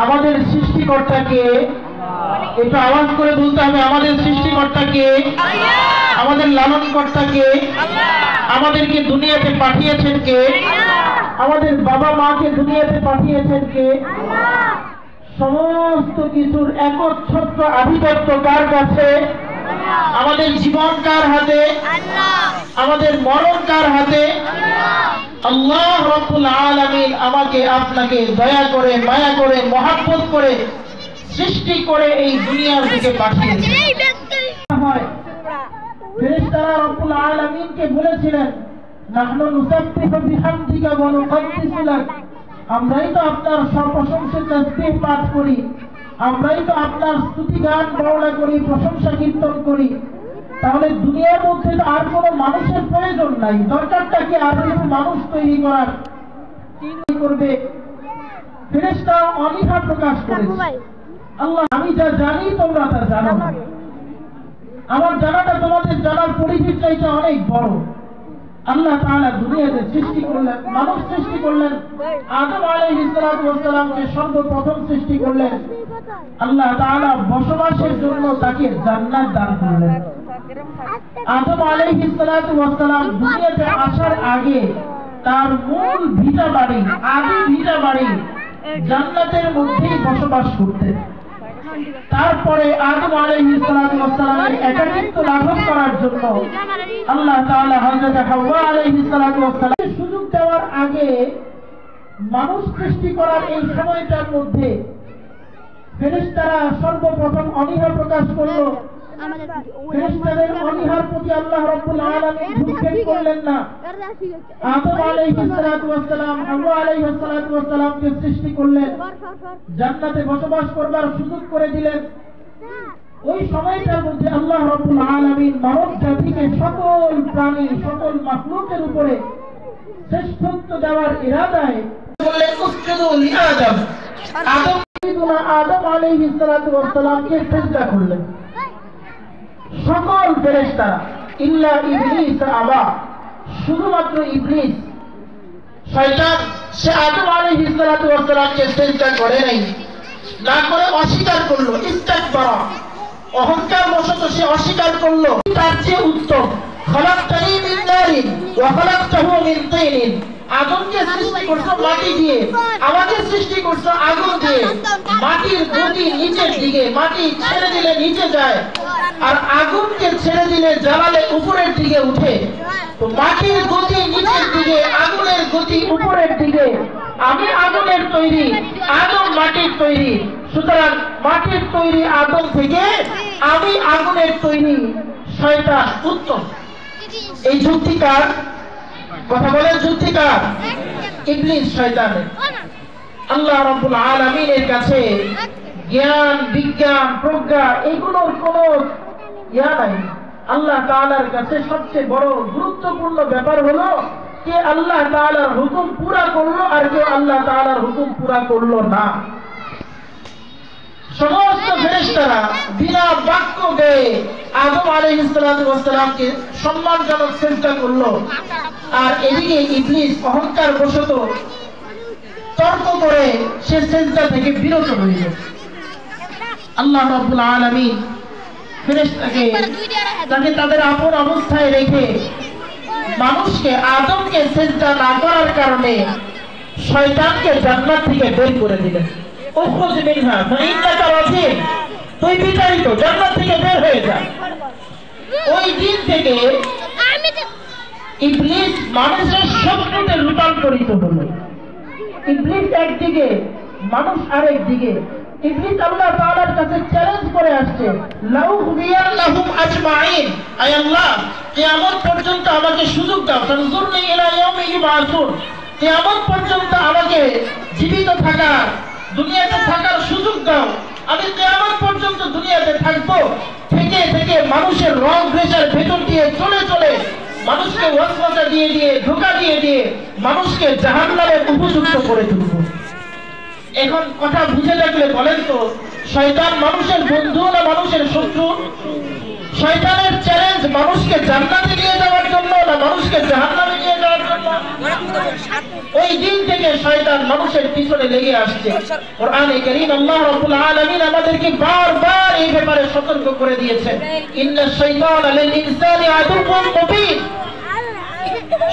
আমাদের সৃষ্টিকর্তাকে, একটু আওয়াজ করে বলতে হবে, আমাদের সৃষ্টিকর্তাকে, আমাদের লালনকর্তাকে, আমাদেরকে দুনিয়াতে পাঠিয়েছেন কে? আমাদের বাবা মাকে দুনিয়াতে পাঠিয়েছেন কে? সমস্ত কিছুর একচ্ছত্র আধিপত্য কার কাছে? আমাদের জীবন কার হাতে? আমাদের মরণ কার হাতে? আল্লাহ রাব্বুল আলামিন আমাকে আপনাকে দয়া করে, মায়া করে, মহব্বত করে সৃষ্টি করে এই দুনিয়ার দিকে পাঠিয়েছেন। ফেরেশতারা রব্বুল আলামিনকে বলেছিলেন, নাহনু নুসাব্বিহু বিহামদিকা ওয়া নুকদ্দিসু লাক, আমরাই তো আপনার প্রশংসা তাসবিহ পাঠ করি, আমরাই তো আপনার স্তুতি গান বর্ণনা করি, প্রশংসা কীর্তন করি। তাহলে দুনিয়ার মধ্যে আর কোনো মানুষের প্রয়োজন নাই, দরকারটা কি আর কিছু মানুষ তৈরি করার? করবে ফেরেশতা অনীহা প্রকাশ করেছে, আল্লাহ আমি যা জানি তোমরা তা জানো না, আমার জানাটা তোমাদের জানার পরিধির চাইতে অনেক বড়। আল্লাহ তাআলা দুনিয়াতে সৃষ্টি করলেন, মানুষ সৃষ্টি করলেন, আদম আলাইহিস সালামকে সর্বপ্রথম সৃষ্টি করলেন। আল্লাহ তাআলা বসবাসের জন্য তাকে জান্নাত দান করলেন। আদম আলাইহিস সালাম দুনিয়াতে আসার আগে তার মূল ভিটা বাড়ি, আদি ভিটা বাড়ি জান্নাতের মধ্যেই বসবাস করতেন। তারপরে আদম আলাইহিস সালামের একাকিত্ব লাঘব করার জন্য আল্লাহ তাআলা হযরত হাওয়া আলাইহিস সালামের সুযোগ দেওয়ার আগে মানুষ সৃষ্টি করার এই সময়টার মধ্যে ফেরেশতারা সর্বপ্রথম অনীহা প্রকাশ করলো। ফেরেশতাদের অনীহার প্রতি আল্লাহ রাব্বুল আলামিন ভ্রুক্ষেপ করলেন না। আদম আলাইহিস সালাম, হাওয়া আলাইহিস সালামকে সৃষ্টি করলেন, জান্নাতে বসবাস করবার সুযোগ করে দিলেন। ওই সময়টার মধ্যে আল্লাহ রাব্বুল আলামিন মানব জাতিকে সকল প্রাণী, সকল মাখলুকের উপরে শ্রেষ্ঠত্ব দেওয়ার ইরাদায় বললেন, উসজুদু লিআদম। আদম আলাইহিস সালামকে সিজদা করলেন সকল ফেরেশতারা, ইল্লা ইবলিস আবা, শুধুমাত্র ইবলিস শয়তান, সে আদম আলাইহিস সালামকে সিজদা করে নাই, না করে অস্বীকার করলো। ইস্তাকবারা, অহংকার বশত সে অস্বীকার করলো। তার চেয়ে উত্তম, খলাকতানি মিন নারিন ওয়া খলাকতাহু মিন তিনিন, আগুনকে সৃষ্টি করছো মাটি দিয়ে, আমাকে সৃষ্টি করছো আগুন দিয়ে। মাটির গতি নিচের দিকে, মাটি ছেড়ে দিলে নিচে যায়, আর আগুনকে ছেড়ে দিলে জ্বালালে উপরের দিকে উঠে। তো মাটির গতি নিচের দিকে, আগুনের গতি উপরের দিকে। আমি আগুনের তৈরি, আদম মাটির তৈরি, সুতরাং মাটির তৈরি আদম থেকে আমি আগুনের তৈরি, শয়তান উত্তম। এই যুক্তিকার কথা বলেন, যুক্তিকার ইবলিস, শয়তানের। আল্লাহ রাব্বুল আলামিনের কাছে জ্ঞান, বিজ্ঞান, প্রজ্ঞা এগুলোর কোনো ইয়া নাই। আল্লাহ তাআলার কাছে সবচেয়ে বড় গুরুত্বপূর্ণ ব্যাপার হলো কে আল্লাহ তাআলার হুকুম পুরা করলো আর কে আল্লাহ তাআলার হুকুম পুরা করলো না। সমস্ত ফেরেশতারা বিনা বাক্য গেয়ে আদম আলাইহিস সালামকে সম্মানজনক সিজদা করলো, আর এদিকে ইবলিস অহংকার বশত তর্ক করে সে সিজদা থেকে বিরত হয়ে গেল। আল্লাহ রাব্বুল আলামিন ফেরেশতাকে তাকে তাদের আপন অবস্থায় রেখে মানুষকে, আদমকে সিজদা না করার কারণে শয়তানকে জান্নাত থেকে বের করে দিলেন। উখরুজ মিনহা ফাইন্নাকা রাজিম, তুই বিতাড়িত, জান্নাত থেকে বের হয়ে যা। ওই দিন থেকে ইবলিস মানুষের শত্রুতে রূপান্তরিত হলো। ইবলিস একদিকে, মানুষ আরেক দিকে। ইবলিস আল্লাহ তাআলার কাছে চ্যালেঞ্জ করে আসছে, লাউ হুদিয়াল্লাহুম আজমাইন, আয় আল্লাহ কিয়ামত পর্যন্ত আমাকে সুযোগ দাও, তানজুরনি ইলা ইয়াউমি ইউবাসুন, কিয়ামত পর্যন্ত আমাকে জীবিত থাকার, দুনিয়াতে থাকার সুযোগ দাও। আমি কিয়ামত পর্যন্ত দুনিয়াতে থাকবো, থেকে থেকে মানুষের রং রেশার ভেতর দিয়ে চলে চলে মানুষকে ওয়াসওয়াসা দিয়ে দিয়ে, ধোঁকা দিয়ে দিয়ে মানুষকে জাহান্নামের উপযুক্ত করে তুলব। এখন কথা বুঝে থাকলে বলেন তো, শয়তান মানুষের বন্ধু না মানুষের শত্রু? শয়তানের চ্যালেঞ্জ মানুষকে জান্নাতে নিয়ে যাওয়ার জন্য না মানুষকে জাহান্নামে নিয়ে যাওয়ার জন্য? ওই দিন থেকে শয়তান মানুষের পিছনে লেগে আসছে। কোরআনে কারীম আল্লাহ রাব্বুল আলামিন আমাদেরকে বারবার এই ব্যাপারে সতর্ক করে দিয়েছেন, ইন্নাশ শাইতানা লিল ইনসানি আদুউউন মুবিন।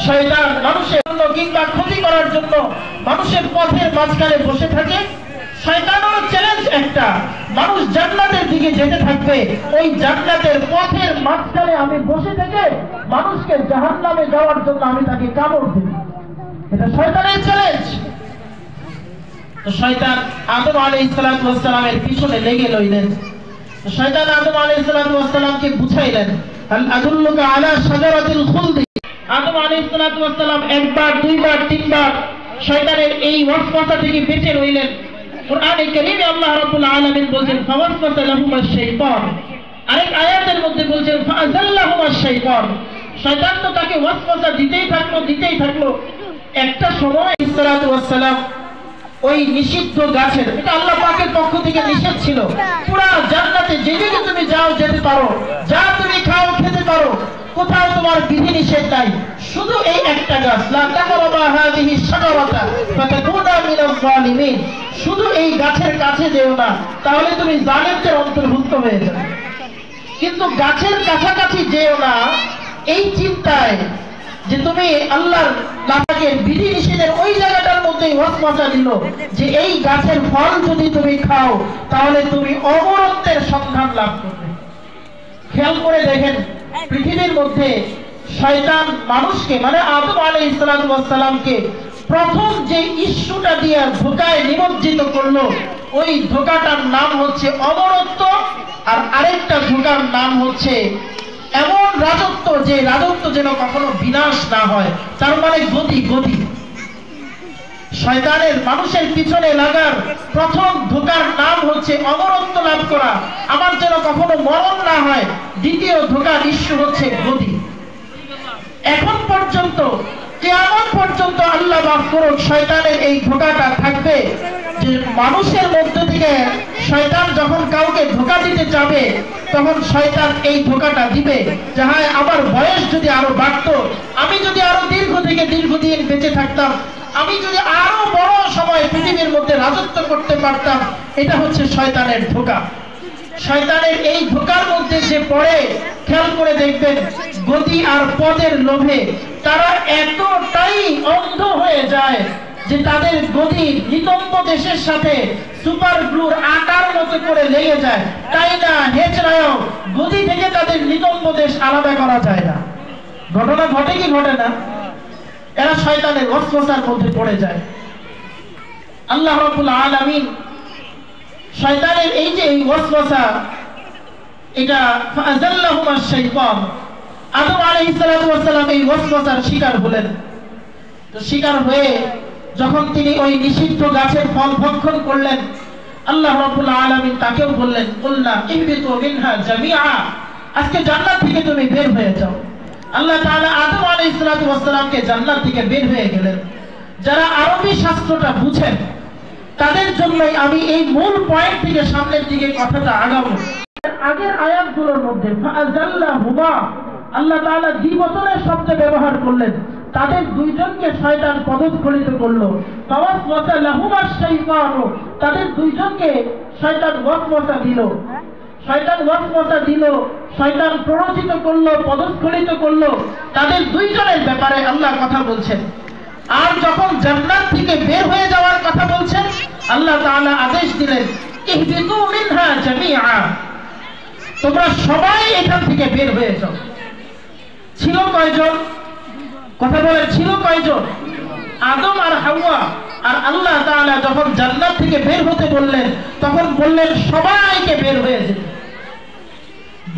শয়তান মানুষের জন্য কিংবা ক্ষতি করার জন্য মানুষের পথের মাঝখানে বসে থাকে। শয়তানের চ্যালেঞ্জ একটা, মানুষ জান্নাতের দিকে যেতে থাকবে, ওই জান্নাতের পথের মাঝখানে আমি বসে থেকে মানুষকে জাহান্নামে যাওয়ার জন্য আমি তাকে কামড় দেব। এটা শয়তানের চ্যালেঞ্জ। তো শয়তান আদম আলাইহিস সালাতু ওয়াস সালামের পিছনে লেগে রইলেন। তো শয়তান আদম আলাইহিস সালাতু ওয়াস সালামকে বুঝাইলেন, হাল আদুল্লুকা আলা শাজারাতিল খুলদি। আদম আলাইহিস সালাতু ওয়াস সালাম একবার, দুইবার, তিনবার শয়তানের এই ওয়াসওয়াসা থেকে বেঁচে রইলেন। কোরআনে কারীমে আল্লাহ রাব্বুল আলামিন বলেন, ফাওয়াসওয়াসা লাহুমাশ শাইতান। আরেক আয়াতের মধ্যে বলেন, ফাআযাল্লাহুমাশ শাইতান। শয়তান তো তাকে ওয়াসওয়াসা দিতেই থাকলো। একটা সময় সালাতু ওয়াস সালাম ওই নিষিদ্ধ গাছের, এটা আল্লাহ পাকের পক্ষ থেকে নিষেধ ছিল, পুরো জান্নাতে যেদিকে তুমি যাও যেতে পারো, যা তুমি খাও খেতে পারো, কোথাও তোমার বিধি নিষেধ নাই, শুধু এই একটা গাছ, লা তাকরাবা হাযিহি শাজারাতা ফাতাকুনা মিনাজ জালিমিন। শুধু এই গাছের কাছে যেও না, তাহলে তুমি জালেমদের অন্তর্ভুক্ত হয়ে যাবে। কিন্তু গাছের কাছাকাছি যেও না, এই চিন্তায় যে তুমি আল্লাহর পাকের বিধি নিষেধের ওই জায়গাটার মধ্যেই ওয়াসওয়াসা দিল যে এই গাছের ফল যদি তুমি খাও তাহলে তুমি অমরত্বের সন্ধান লাভ করবে। খেয়াল করে দেখেন, পৃথিবীর মধ্যে শয়তান মানুষকে মানে আদম আলাইহিস সালাতু ওয়াস সালামকে প্রথম যে ইস্যুটা দিয়ে ধোঁকায় নিমজ্জিত করলো, ওই ধোঁকাটার নাম হচ্ছে অমরত্ব, আর আরেকটা ধোঁকার নাম হচ্ছে এমন রাজত্ব, যে রাজত্ব যেন কখনো বিনাশ না হয়, তার মানে গতি। শয়তানের মানুষের পিছনে লাগার প্রথম ধোঁকার নাম হচ্ছে অমরত্ব লাভ করা, আমার যেন কখনো মরণ না হয়। দ্বিতীয় ধোঁকার ইস্যু হচ্ছে গতি। এখন পর্যন্ত কিয়ামত পর্যন্ত আল্লাহ মাফ করুক, শয়তানের এই ধোঁকাটা থাকবে যে মানুষের মধ্য থেকে শয়তান যখন কাউকে ধোঁকা দিতে যাবে, তখন শয়তান এই ধোঁকাটা দিবে, যাহা আমার বয়স যদি আরো বাড়তো, আমি যদি আরো দীর্ঘদিন বেঁচে থাকতাম, আমি যদি আরো বড় সময় পৃথিবীর মধ্যে রাজত্ব করতে পারতাম। এটা হচ্ছে শয়তানের ধোঁকা। শয়তানের এই ধোঁকার মধ্যে যে পড়ে, খেয়াল করে দেখবেন, গতি আর পদের লোভে তারা এতটাই অন্ধ হয়ে যায় যে তাদের গতি নিতম্ব দেশের সাথে সুপার গ্লুর আটার মতো করে লেগে যায়। তাই না হেচড়ায়ও গতি থেকে তাদের নিতম্ব দেশ আলাদা করা যায় না। ঘটনা ঘটে কি ঘটে না? এরা শয়তানের ওয়াসওয়াসার মধ্যে পড়ে যায়। আল্লাহ রাব্বুল আলামিন শয়তানের এই যে এই ওয়াসওয়াসা, এটা ফাআযাল্লাহুমাশ শাইতান, আদম আলাইহিস সালাতু ওয়াস সালাম এই ওয়াসওয়াসার শিকার হলেন। তো শিকার হয়ে যখন তিনি ওই নিষিদ্ধ গাছের ফল ভক্ষণ করলেন, আল্লাহ রাব্বুল আলামিন তাকেও বললেন, কুলনা ইহবিতু মিনহা জামিআ, আজকে জান্নাত থেকে তুমি বের হয়ে যাও। আল্লাহ তাআলা আদম আলাইহিস সালাতু ওয়াস সালামকে জান্নাত থেকে বের হয়ে গেলেন। যারা আরবি শাস্ত্রটা বুঝেন তাদের জন্যই আমি এই মূল পয়েন্ট থেকে সামনের দিকে কথাটা আগাবো। আগের আয়াতগুলোর মধ্যে ফাআযাল্লাহুমা, আল্লাহ তাআলা দ্বিবচনের শব্দ ব্যবহার করলেন, তাদের দুইজনকে শয়তান পদস্খলিত করলো। ফাওয়াসওয়াসা লাহুমাশ শাইতান, তাদের দুইজনকে শয়তান ওয়াসওয়াসা দিল। শয়তান প্ররোচিত করলো, পদস্খলিত করলো তাদের দুইজনের ব্যাপারে আল্লাহ কথা বলছেন। আর যখন জান্নাত থেকে বের হয়ে যাওয়ার কথা বলছেন, আল্লাহ তাআলা আদেশ দিলেন, ইহবিতু মিনহা জামিআ, তোমরা সবাই এখান থেকে বের হয়ে যাও। ছিল কয়জন? কথা বলেন, ছিল কয়জন? আদম আর হাওয়া। আর আল্লাহ তাআলা যখন জান্নাত থেকে বের হতে বললেন, তখন বললেন সবাইকে বের হয়ে যেতে।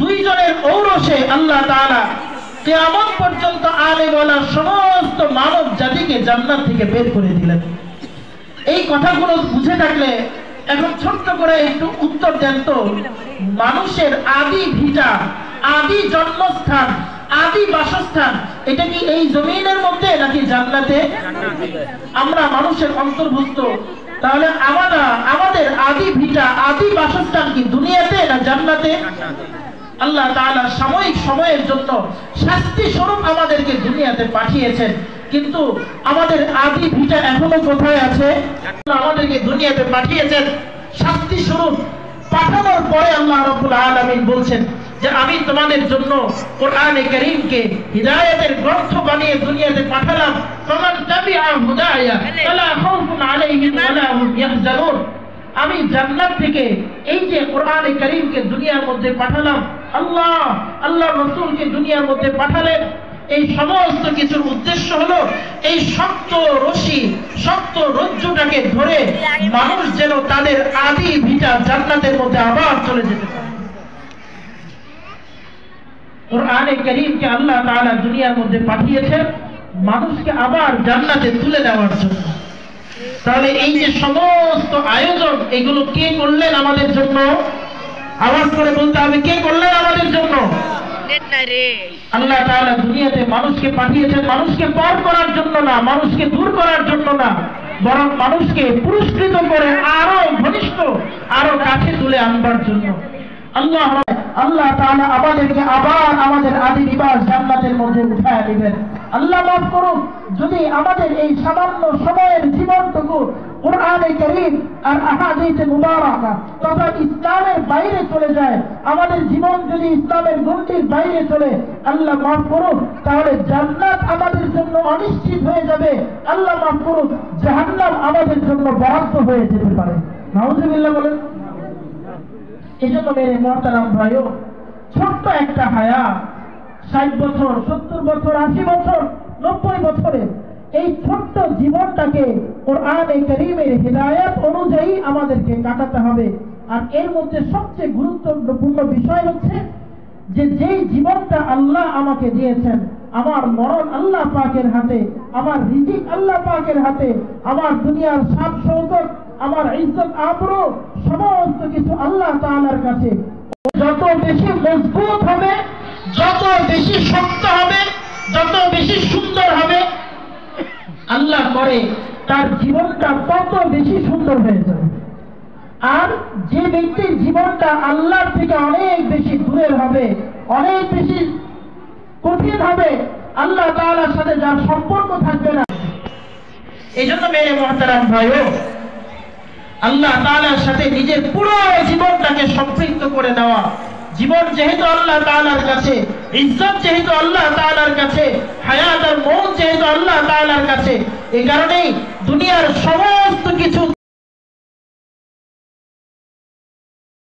দুইজনের ঔরসে আল্লাহ তাআলা কিয়ামত পর্যন্ত আলেমওয়ালা সমস্ত মানব জাতিকে জান্নাত থেকে বের করে দিলেন। এই কথাগুলো বুঝে থাকলে এখন ছোট্ট করে একটু উত্তর দেন তো, মানুষের আদি ভিটা, আদি জন্মস্থান, আদি বাসস্থান, এটা কি এই জমিনের মধ্যে নাকি জান্নাতে? আমরা মানুষের অন্তর্ভুক্ত, তাহলে আমাদের আদি ভিটা, আদি বাসস্থান কি দুনিয়াতে না জান্নাতে? আল্লাহ তাআলা সাময়িক সময়ের জন্য শাস্তি স্বরূপ আমাদেরকে দুনিয়াতে পাঠিয়েছেন, কিন্তু আমাদের আদি ভিটা এখনো কোথায় আছে? আমাদেরকে দুনিয়াতে পাঠিয়েছেন শাস্তি স্বরূপ। পাঠানোর পরে আল্লাহ রাব্বুল আলামিন বলছেন যে আমি তোমাদের জন্য কোরআনে কারীমকে হিদায়াতের গ্রন্থ বানিয়ে দুনিয়াতে পাঠালাম। ফামান তাবিআ হুদায়া ফালা খাউফুন আলাইহিম ওয়ালা হুম ইয়াহজানুন। আমি জান্নাত থেকে এই যে কোরআনে কারীমকে দুনিয়ার মধ্যে পাঠালাম, আল্লাহ রাসূলকে দুনিয়ার মধ্যে পাঠালেন, এই সমস্ত কিছুর উদ্দেশ্য হলো এই শক্ত রশি, শক্ত রজ্জুটাকে ধরে মানুষ যেন তাদের আদি ভিটা জান্নাতের মধ্যে আবার চলে যেতে পারে। কোরআনে কারীমকে আল্লাহ তাআলা দুনিয়ার মধ্যে পাঠিয়েছেন মানুষকে আবার জান্নাতে তুলে নেওয়ার জন্য। তাহলে এই যে সমস্ত আয়োজন, এগুলো কে করলেন আমাদের জন্য? আওয়াজ করে বলতে হবে, কে করলেন আমাদের জন্য? আল্লাহ তাআলা দুনিয়াতে মানুষকে পাঠিয়েছেন মানুষকে পার করার জন্য না, মানুষকে দূর করার জন্য না, বরং মানুষকে পুরস্কৃত করে আরো ঘনিষ্ঠ, আরো কাছে তুলে আনবার জন্য। আল্লাহ তাআলা আমাদেরকে আবার আমাদের আদি নিবাস জান্নাতের মধ্যে উঠায় দিবেন। আল্লাহ মাফ করুন যদি আমাদের এই সামান্য সময়ের জীবনটুকু কোরআনে কারীম আর আহাদিসে মুবারাকা তথা ইসলামের বাইরে চলে যায়, আমাদের জীবন যদি ইসলামের গণ্ডির বাইরে চলে, আল্লাহ মাফ করুন, তাহলে জান্নাত আমাদের জন্য অনিশ্চিত হয়ে যাবে। আল্লাহ মাফ করুন, জাহান্নাম আমাদের জন্য বরাদ্দ হয়ে যেতে পারে। নাউজুবিল্লাহ বলেন। এজন্য মেরে মুহতারাম ভাইও, ছোট্ট একটা হায়াত, 60 বছর, 70 বছর, 80 বছর, 90 বছরে এই ছোট্ট জীবনটাকে কোরআনে কারীমের হিদায়াত অনুযায়ী আমাদেরকে কাটাতে হবে। আর এর মধ্যে সবচেয়ে গুরুত্বপূর্ণ বিষয় হচ্ছে যে যেই জীবনটা আল্লাহ আমাকে দিয়েছেন, আমার মরণ আল্লাহ পাকের হাতে, আমার রিজিক আল্লাহ পাকের হাতে, আমার দুনিয়ার শান শৌকত, আমার ইজ্জত আবরু সমস্ত কিছু আল্লাহ তাআলার কাছে। যত বেশি মজবুত হবে, যত বেশি শক্ত হবে, যত বেশি সুন্দর হবে, আল্লাহ করে তার জীবনটা তত বেশি সুন্দর হয়ে যাবে। আর যে ব্যক্তির জীবনটা আল্লাহর থেকে অনেক বেশি দূরের হবে, অনেক বেশি কঠিন হবে, আল্লাহ তাআলার সাথে যার সম্পর্ক থাকবে না। এই জন্য মেরে মুহতারাম ভাইও, আল্লাহ তাআলার সাথে নিজের পুরো জীবনটাকে সম্পৃক্ত করে নেওয়া। জীবন যেহেতু আল্লাহ তাআলার কাছে, ইজ্জত যেহেতু আল্লাহ তাআলার কাছে, হায়াত আর মৌত যেহেতু আল্লাহ তাআলার কাছে, এই কারণেই দুনিয়ার সমস্ত কিছু